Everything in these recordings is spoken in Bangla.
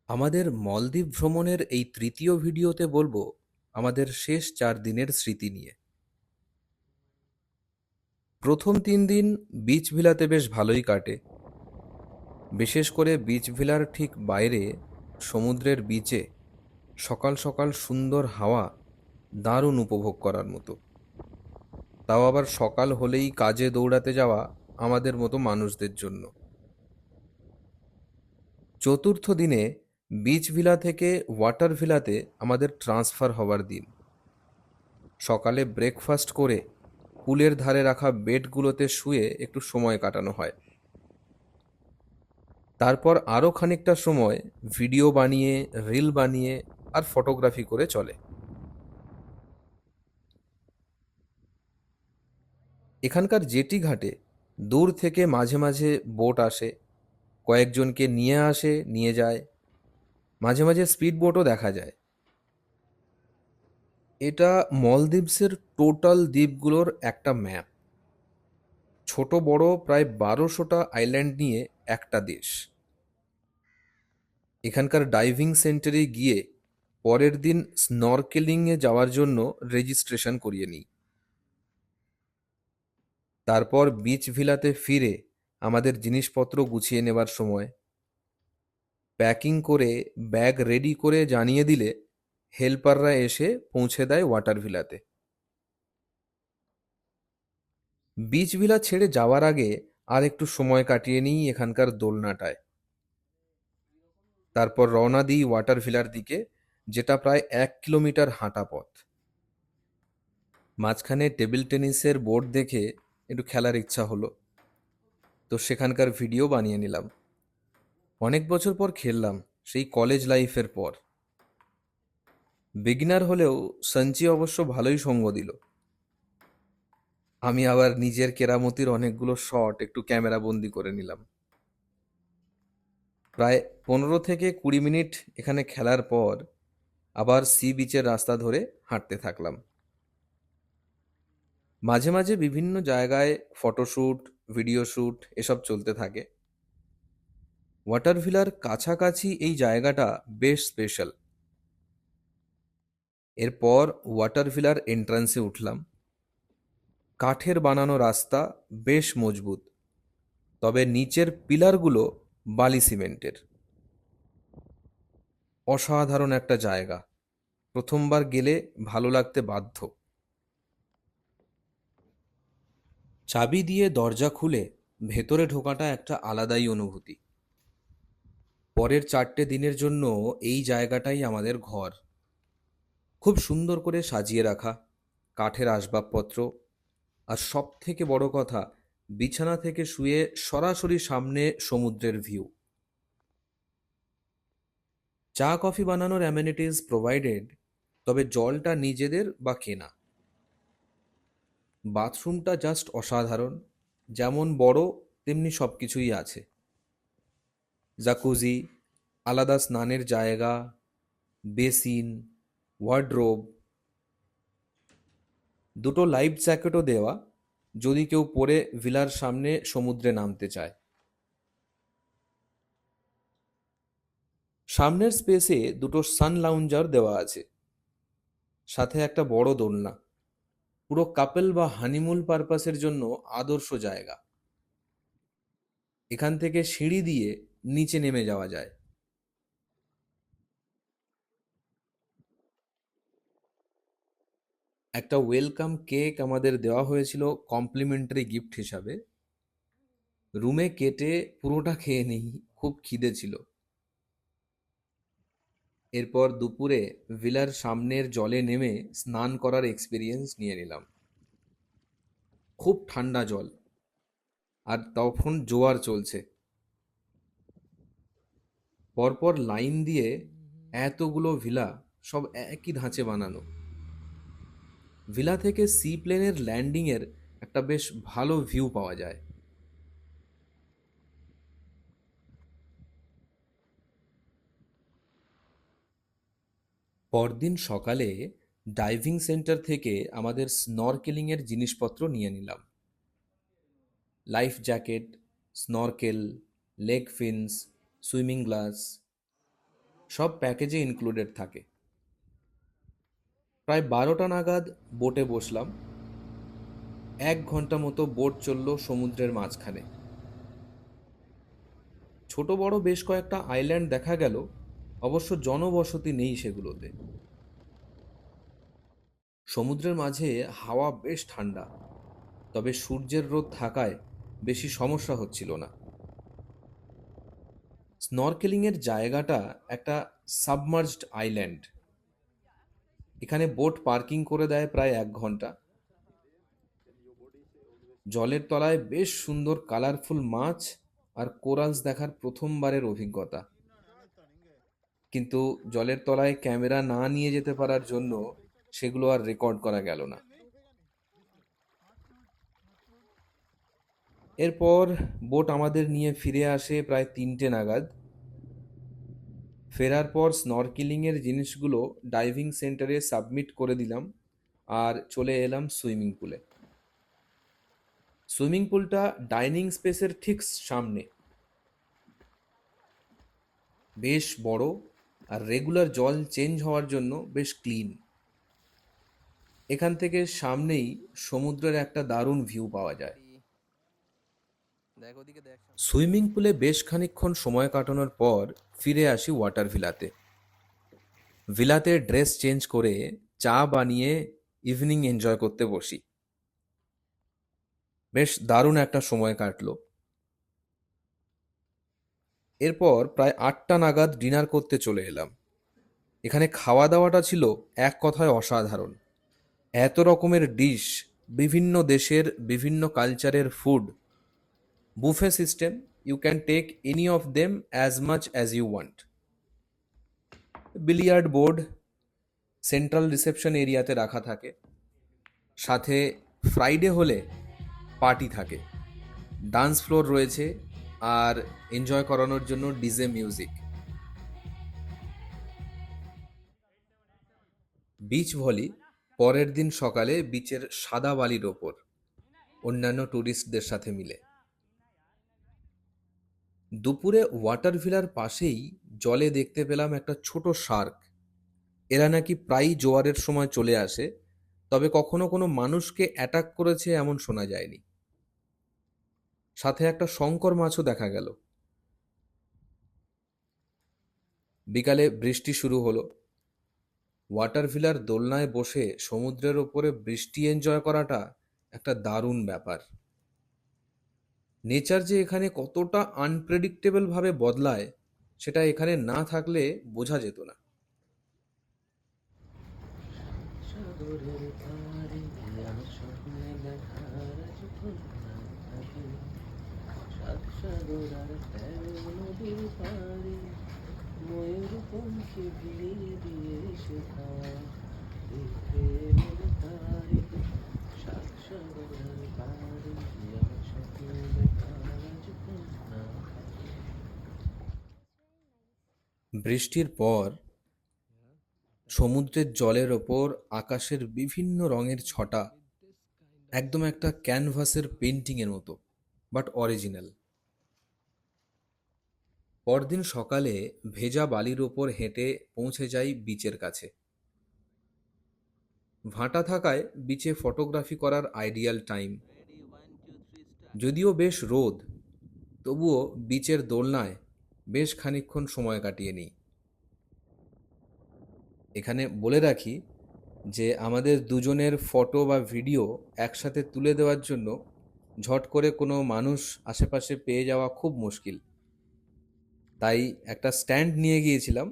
আমাদের মলদ্বীপ ভ্রমণের এই তৃতীয় ভিডিওতে বলবো আমাদের শেষ 4 দিনের স্মৃতি নিয়ে। প্রথম 3 দিন বিচ ভিলাতে বেশ ভালোই কাটে। বিশেষ করে বিচ ভিলার ঠিক বাইরে সমুদ্রের বিচে সকাল সকাল সুন্দর হাওয়া দারুণ উপভোগ করার মতো। তাও আবার সকাল হলেই কাজে দৌড়াতে যাওয়া আমাদের মতো মানুষদের জন্য। চতুর্থ দিনে বিচ ভিলা থেকে ওয়াটার ভিলাতে আমাদের ট্রান্সফার হওয়ার দিন। সকালে ব্রেকফাস্ট করে পুলের ধারে রাখা বেডগুলোতে শুয়ে একটু সময় কাটানো হয়। তারপর আরও খানিকটা সময় ভিডিও বানিয়ে, রিল বানিয়ে আর ফটোগ্রাফি করে চলে। এখানকার জেটি ঘাটে দূর থেকে মাঝে মাঝে বোট আসে, কয়েকজনকে নিয়ে আসে, নিয়ে যায়। মাঝে মাঝে স্পিড বোটও দেখা যায়। এটা মলদ্বীপসের টোটাল দ্বীপগুলোর একটা ম্যাপ। ছোট বড় প্রায় 1200টা আইল্যান্ড নিয়ে একটা দেশ। এখানকার ডাইভিং সেন্টারে গিয়ে পরের দিন স্নরকেলিংয়ে যাওয়ার জন্য রেজিস্ট্রেশন করিয়ে নিই। তারপর বিচ ভিলাতে ফিরে আমাদের জিনিসপত্র গুছিয়ে নেবার সময় প্যাকিং করে ব্যাগ রেডি করে জানিয়ে দিলে হেল্পাররা এসে পৌঁছে দেয় ওয়াটার ভিলাতে। বিচ ভিলা ছেড়ে যাওয়ার আগে আর একটু সময় কাটিয়ে নিই এখানকার দোলনাটায়। তারপর রওনা দিই ওয়াটার ভিলার দিকে, যেটা প্রায় 1 কিলোমিটার হাঁটা পথ। মাঝখানে টেবিল টেনিসের বোর্ড দেখে একটু খেলার ইচ্ছা হলো, তো সেখানকার ভিডিও বানিয়ে নিলাম। অনেক বছর পর খেললাম, সেই কলেজ লাইফের পর। বিগিনার হলেও সঞ্চি অবশ্য ভালোই সঙ্গ দিল। আমি আবার নিজের কেরামতির অনেকগুলো শট একটু ক্যামেরা বন্দি করে নিলাম। প্রায় 15 থেকে 20 মিনিট এখানে খেলার পর আবার সি বিচের রাস্তা ধরে হাঁটতে থাকলাম। মাঝে মাঝে বিভিন্ন জায়গায় ফটোশ্যুট, ভিডিও শ্যুট এসব চলতে থাকে। ওয়াটার ভিলার কাছাকাছি এই জায়গাটা বেশ স্পেশাল। এরপর ওয়াটার ভিলার এন্ট্রান্সে উঠলাম। কাঠের বানানো রাস্তা, বেশ মজবুত, তবে নিচের পিলারগুলো বালি সিমেন্টের। অসাধারণ একটা জায়গা, প্রথমবার গেলে ভালো লাগতে বাধ্য। চাবি দিয়ে দরজা খুলে ভেতরে ঢোকাটা একটা আলাদাই অনুভূতি। পরের 4টে দিনের জন্য এই জায়গাটাই আমাদের ঘর। খুব সুন্দর করে সাজিয়ে রাখা, কাঠের আসবাবপত্র, আর সব থেকে বড় কথা, বিছানা থেকে শুয়ে সরাসরি সামনে সমুদ্রের ভিউ। চা কফি বানানোর অ্যামেনিটিস প্রোভাইডেড, তবে জলটা নিজেদের বা কেনা। বাথরুমটা জাস্ট অসাধারণ, যেমন বড় তেমনি সব কিছুই আছে। জাকুজি, আলাদা স্নানের জায়গা, বেসিন, ওয়ার্ডরোব, দুটো লাইফ জ্যাকেটও দেওয়া যদি কেউ পরে ভিলার সামনে সমুদ্রে নামতে চায়। সামনের স্পেসে দুটো সান লাউঞ্জার দেওয়া আছে, সাথে একটা বড় দোলনা। পুরো কাপল বা হানিমুন পারপাসের জন্য আদর্শ জায়গা। এখান থেকে সিঁড়ি দিয়ে নিচে নেমে যাওয়া যায়। একটা ওয়েলকাম কেক আমাদের দেওয়া হয়েছিল কমপ্লিমেন্টারি গিফট হিসাবে। রুমে কেটে পুরোটা খেয়ে নিই, খুব খিদে ছিল। এরপর দুপুরে ভিলার সামনের জলে নেমে স্নান করার এক্সপিরিয়েন্স নিয়ে নিলাম। খুব ঠান্ডা জল, আর তখন জোয়ার চলছে। পরপর লাইন দিয়ে এতগুলো ভিলা, সব একই ধাঁচে বানানো। ভিলা থেকে সি প্লেনের ল্যান্ডিংয়ের একটা বেশ ভালো ভিউ পাওয়া যায়। পরদিন সকালে ডাইভিং সেন্টার থেকে আমাদের স্নরকেলিংয়ের জিনিসপত্র নিয়ে নিলাম। Life jacket, snorkel, leg fins, swimming glass. সব প্যাকেজে ইনক্লুডেড থাকে। প্রায় 12টা নাগাদ বোটে বসলাম। 1 ঘন্টা মতো বোট চলল সমুদ্রের মাঝখানে। ছোট বড় বেশ কয়েকটা আইল্যান্ড দেখা গেল, অবশ্য জনবসতি নেই সেগুলোতে। সমুদ্রের মাঝে হাওয়া বেশ ঠান্ডা, তবে সূর্যের রোদ থাকায় বেশি সমস্যা হচ্ছিল না। স্নরকেলিংয়ের জায়গাটা একটা সাবমার্জড আইল্যান্ড। এখানে বোট পার্কিং করে দেয় প্রায় 1 ঘন্টা। জলের তলায় বেশ সুন্দর কালারফুল মাছ আর কোরালস দেখার প্রথমবারের অভিজ্ঞতা। কিন্তু জলের তলায় ক্যামেরা না নিয়ে যেতে পারার জন্য সেগুলো আর রেকর্ড করা গেল না। এরপর বোট আমাদের নিয়ে ফিরে আসে প্রায় 3টে নাগাদ। ফেরার পর স্নরকেলিংয়ের জিনিসগুলো ডাইভিং সেন্টারে সাবমিট করে দিলাম আর চলে এলাম সুইমিং পুলে। সুইমিং পুলটা ডাইনিং স্পেসের ঠিক সামনে, বেশ বড় আর রেগুলার জল চেঞ্জ হওয়ার জন্য বেশ ক্লিন। এখান থেকে সামনেই সমুদ্রের একটা দারুণ ভিউ পাওয়া যায়। সুইমিং পুলে বেশ খানিকক্ষণ সময় কাটানোর পর ফিরে আসি ওয়াটার ভিলাতে। ভিলাতে ড্রেস চেঞ্জ করে চা বানিয়ে ইভিনিং এনজয় করতে বসি। বেশ দারুণ একটা সময় কাটলো। এরপর প্রায় 8টা নাগাদ ডিনার করতে চলে এলাম। এখানে খাওয়া দাওয়াটা ছিল এক কথায় অসাধারণ। এত রকমের ডিশ, বিভিন্ন দেশের বিভিন্ন কালচারের food, buffet system, you can take any of them as much as you want. Billiard board central reception এরিয়াতে রাখা থাকে, সাথে ফ্রাইডে হলে পার্টি থাকে, ডান্স ফ্লোর রয়েছে আর এনজয় করানোর জন্য ডিজে মিউজিক। বিচ ভলি পরের দিন সকালে বিচের সাদা বালির ওপর অন্যান্য ট্যুরিস্টদের সাথে মিলে। দুপুরে ওয়াটার ভিলার পাশেই জলে দেখতে পেলাম একটা ছোট শার্ক। এরা নাকি প্রায়ই জোয়ারের সময় চলে আসে, তবে কখনো কোনো মানুষকে অ্যাটাক করেছে এমন শোনা যায়নি। সাথে একটা শঙ্কর মাছও দেখা গেল। বিকালে বৃষ্টি শুরু হলো। ওয়াটার ভিলার দোলনায় বসে সমুদ্রের ওপরে বৃষ্টি এনজয় করাটা একটা দারুণ ব্যাপার। নেচার যে এখানে কতটা আনপ্রেডিক্টেবল ভাবে বদলায়, সেটা এখানে না থাকলে বোঝা যেত না। সাগরের ধারে আমার স্বপ্নে দেখা রাজকন্যা থাকে, সাত সাগর আর 13 নদীর পারে, ময়ূর পঙ্খে ভিড়িয়ে দিয়ে শেখা এই প্রেমের তারে, সাত সাগর আর পারে আমার স্বপ্নে দেখা রাজকন্যা থাকে। বৃষ্টির পর সমুদ্রের জলের ওপর আকাশের বিভিন্ন রঙের ছটা একদম একটা ক্যানভাসের পেন্টিংয়ের মতো, বাট অরিজিনাল। পরদিন সকালে ভেজা বালির ওপর হেঁটে পৌঁছে যাই বিচের কাছে। ভাটা থাকায় বিচে ফটোগ্রাফি করার আইডিয়াল টাইম। যদিও বেশ রোদ, তবুও বিচের দোলনায় বেশ খানিকক্ষণ সময় কাটিয়ে নিই। এখানে বলে রাখি যে আমাদের দুজনের ফটো বা ভিডিও একসাথে তুলে দেওয়ার জন্য ঝট করে কোনো মানুষ আশেপাশে পেয়ে যাওয়া খুব মুশকিল। তাই একটা স্ট্যান্ড নিয়ে গিয়েছিলাম,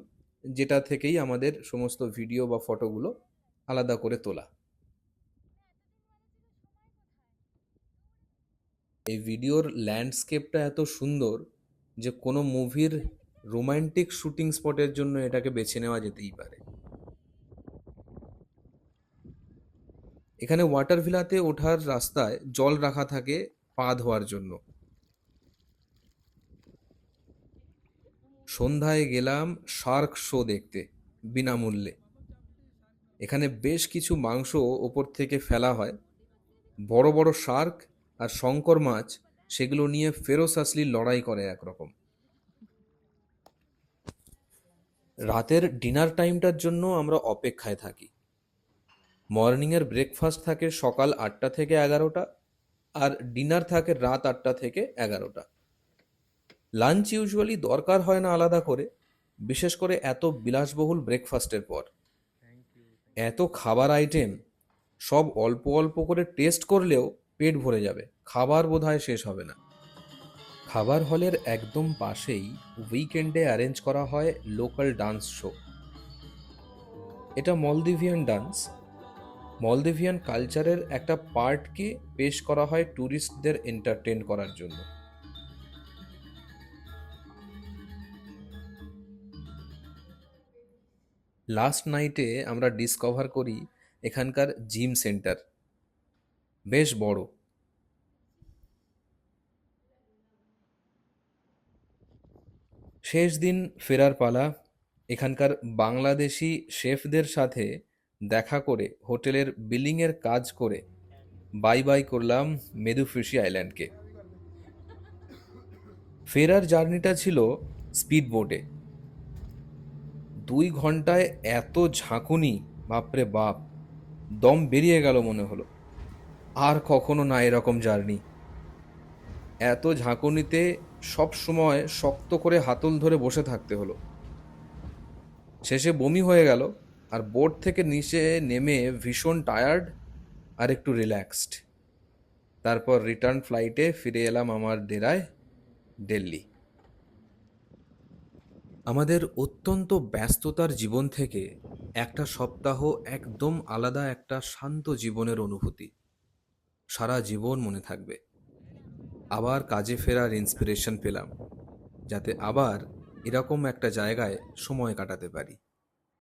যেটা থেকেই আমাদের সমস্ত ভিডিও বা ফটোগুলো আলাদা করে তোলা। এই ভিডিওর ল্যান্ডস্কেপটা এত সুন্দর যে কোনো মুভির রোমান্টিক শুটিং স্পটের জন্য এটাকে বেছে নেওয়া যেতেই পারে। এখানে ওয়াটার ভিলাতে ওঠার রাস্তায় জল রাখা থাকে পা ধোয়ার জন্য। সন্ধ্যায় গেলাম শার্ক শো দেখতে বিনামূল্যে। এখানে বেশ কিছু মাংস ওপর থেকে ফেলা হয়। বড় বড় শার্ক আর শঙ্কর মাছ সেগুলো নিয়ে ফেরোসাসলি লড়াই করে একরকম। রাতের ডিনার টাইমটার জন্য আমরা অপেক্ষায় থাকি। মর্নিংয়ের ব্রেকফাস্ট থাকে সকাল 8টা থেকে 11টা, আর ডিনার থাকে রাত 8টা থেকে 11টা। লাঞ্চ ইউজুয়ালি দরকার হয় না আলাদা করে, বিশেষ করে এত বিলাসবহুল ব্রেকফাস্টের পর। এত খাবার আইটেম, সব অল্প অল্প করে টেস্ট করলেও পেট ভরে যাবে, খাবার বোধহয় শেষ হবে না। খাবার হলের একদম পাশেই উইকেন্ডে অ্যারেঞ্জ করা হয় লোকাল ডান্স শো। এটা মলদিভিয়ান ডান্স, মলদিভিয়ান কালচারের একটা পার্টকে পেশ করা হয় ট্যুরিস্টদের এন্টারটেন করার জন্য। লাস্ট নাইটে আমরা ডিসকভার করি এখানকার জিম সেন্টার বেশ বড়। শেষ দিন ফেরার পালা। এখানকার বাংলাদেশি শেফদের সাথে দেখা করে হোটেলের বিলিংয়ের কাজ করে বাই বাই করলাম মেদুফিশি আইল্যান্ডকে। ফেরার জার্নিটা ছিল স্পিড বোটে। 2 ঘন্টায় এত ঝাঁকুনি, বাপরে বাপ, দম বেরিয়ে গেল মনে হলো। আর কখনো না এরকম জার্নি। এত ঝাঁকুনিতে সব সময় শক্ত করে হাতল ধরে বসে থাকতে হলো। শেষে বমি হয়ে গেল, আর বোট থেকে নিচে নেমে ভীষণ টায়ার্ড আর একটু রিল্যাক্সড। তারপর রিটার্ন ফ্লাইটে ফিরে এলাম আমার ডেরায়, দিল্লি। আমাদের অত্যন্ত ব্যস্ততার জীবন থেকে একটা সপ্তাহ একদম আলাদা একটা শান্ত জীবনের অনুভূতি সারা জীবন মনে থাকবে। আবার কাজে ফেরার ইন্সপিরেশন পেলাম, যাতে আবার এরকম একটা জায়গায় সময় কাটাতে পারি।